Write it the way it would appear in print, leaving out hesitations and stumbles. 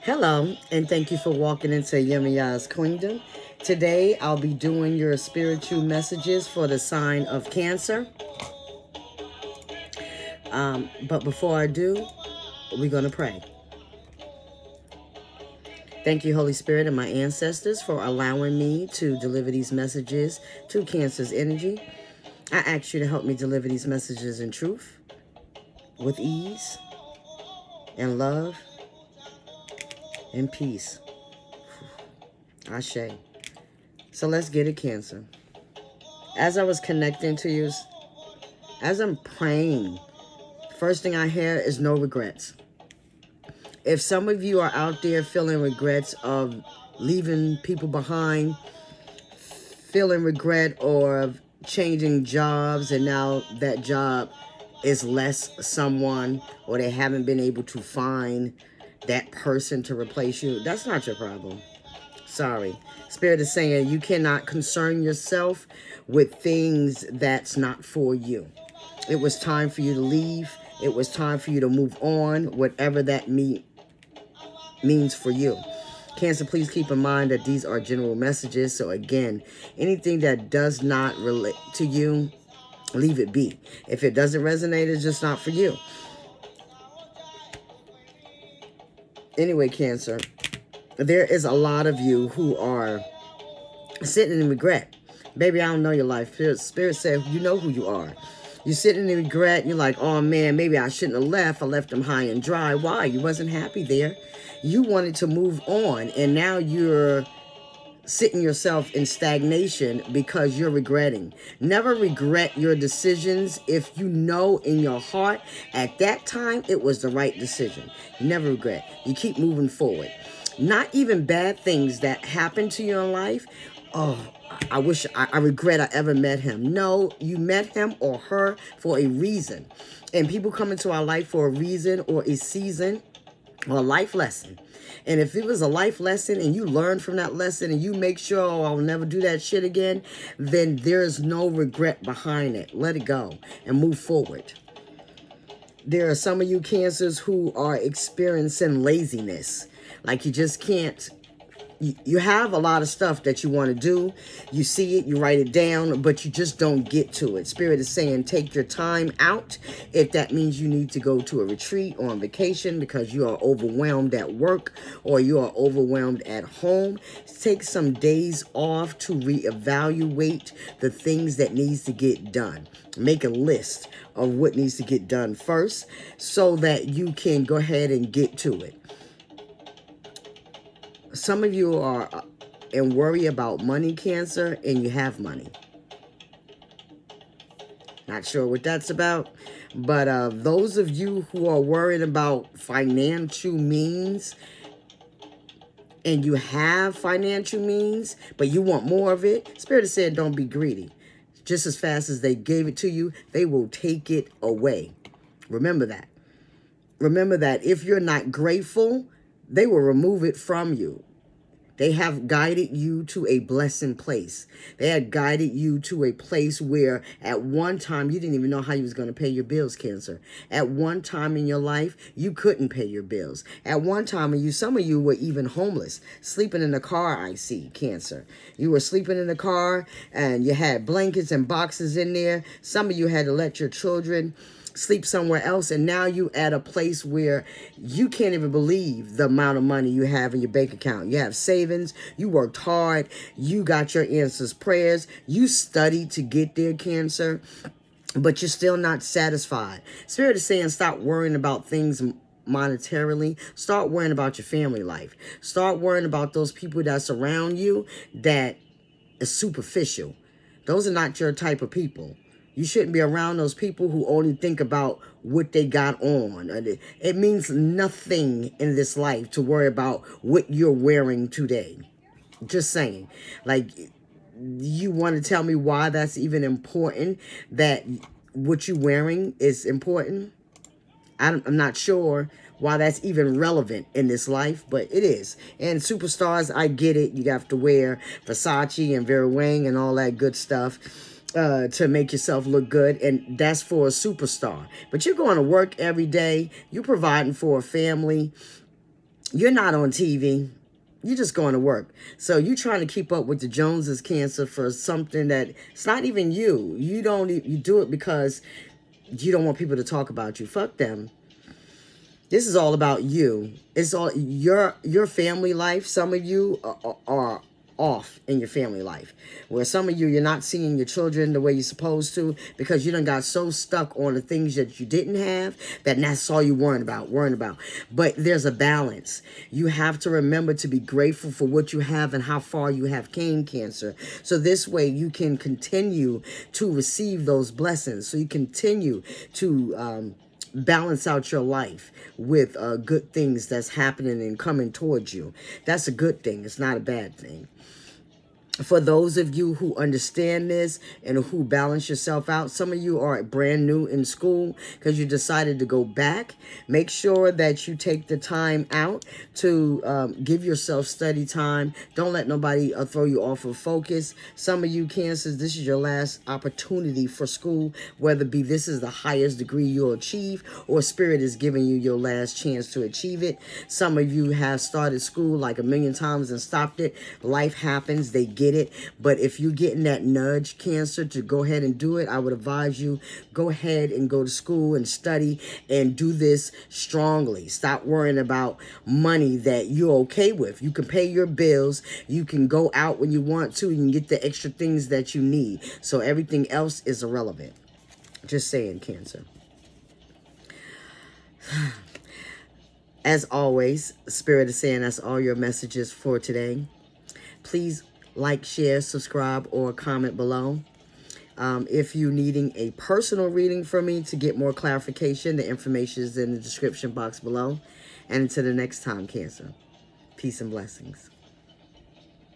Hello, and thank you for walking into Yemiya's Queendom. Today, I'll be doing your spiritual messages for the sign of Cancer. But before I do, we're going to pray. Thank you, Holy Spirit, and my ancestors for allowing me to deliver these messages to Cancer's energy. I ask you to help me deliver these messages in truth, with ease, and love, and peace. Ashe. So let's get it, Cancer. As I was connecting to you, as I'm praying, first thing I hear is no regrets. If some of you are out there feeling regrets of leaving people behind, feeling regret or of changing jobs and now that job is less someone, or they haven't been able to find that person to replace you, that's not your problem. Sorry. Spirit is saying you cannot concern yourself with things that's not for you. It was time for you to leave. It was time for you to move on, whatever that means for you. Cancer, please keep in mind that these are general messages. So again, anything that does not relate to you, leave it be. If it doesn't resonate, it's just not for you. Anyway, Cancer, there is a lot of you who are sitting in regret. Baby, I don't know your life. Spirit said, you know who you are. You're sitting in regret. You're like, oh man, maybe I shouldn't have left. I left them high and dry. Why? You wasn't happy there. You wanted to move on, and now you're sitting yourself in stagnation because you're regretting. Never regret your decisions if you know in your heart at that time it was the right decision. You never regret. You keep moving forward. Not even bad things that happen to you in life. Oh, I regret I ever met him. No, you met him or her for a reason. And people come into our life for a reason or a season or a life lesson. And if it was a life lesson and you learn from that lesson and you make sure, oh, I'll never do that shit again, then there's no regret behind it. Let it go and move forward. There are some of you Cancers who are experiencing laziness. Like you just can't. You have a lot of stuff that you want to do. You see it, you write it down, but you just don't get to it. Spirit is saying take your time out. If that means you need to go to a retreat or on vacation because you are overwhelmed at work or you are overwhelmed at home, take some days off to reevaluate the things that needs to get done. Make a list of what needs to get done first so that you can go ahead and get to it. Some of you are and worry about money, Cancer, and you have money. Not sure what that's about, but those of you who are worried about financial means and you have financial means, but you want more of it, Spirit has said don't be greedy. Just as fast as they gave it to you, they will take it away. Remember that. Remember that if you're not grateful, they will remove it from you. They have guided you to a blessing place. They had guided you to a place where at one time you didn't even know how you was going to pay your bills, Cancer. At one time in your life, you couldn't pay your bills. At one time, some of you were even homeless, sleeping in the car, I see, Cancer. You were sleeping in the car and you had blankets and boxes in there. Some of you had to let your children sleep somewhere else, and now you at a place where you can't even believe the amount of money you have in your bank account. You have savings, you worked hard, you got your answers prayers, you studied to get there, Cancer, but you're still not satisfied. Spirit is saying stop worrying about things monetarily. Start worrying about your family life. Start worrying about those people that surround you that is superficial. Those are not your type of people. You shouldn't be around those people who only think about what they got on. It means nothing in this life to worry about what you're wearing today. Just saying. Like, you want to tell me why that's even important, that what you're wearing is important? I'm not sure why that's even relevant in this life, but it is. And superstars, I get it. You have to wear Versace and Vera Wang and all that good stuff to make yourself look good, and that's for a superstar. But you're going to work every day. You're providing for a family. You're not on TV. You're just going to work. So you trying to keep up with the Joneses, Cancer, for something that it's not even you. You do it because you don't want people to talk about you. Fuck them. This is all about you. It's all your family life. Some of you are off in your family life, where some of you, you're not seeing your children the way you're supposed to, because you done got so stuck on the things that you didn't have, that that's all you worrying about. But there's a balance. You have to remember to be grateful for what you have and how far you have came, Cancer. So this way you can continue to receive those blessings. So you continue to balance out your life with good things that's happening and coming towards you. That's a good thing. It's not a bad thing. For those of you who understand this and who balance yourself out, some of you are brand new in school because you decided to go back. Make sure that you take the time out to give yourself study time. Don't let nobody throw you off of focus. Some of you Cancers, this is your last opportunity for school, whether be this is the highest degree you'll achieve or Spirit is giving you your last chance to achieve it. Some of you have started school like a million times and stopped it. Life happens. They get it. But if you're getting that nudge, Cancer, to go ahead and do it, I would advise you, go ahead and go to school and study and do this strongly. Stop worrying about money that you're okay with. You can pay your bills. You can go out when you want to. You can get the extra things that you need. So everything else is irrelevant. Just saying, Cancer. As always, Spirit is saying that's all your messages for today. Please like, share, subscribe, or comment below. If you're needing a personal reading from me to get more clarification, the information is in the description box below. And until the next time, Cancer, peace and blessings.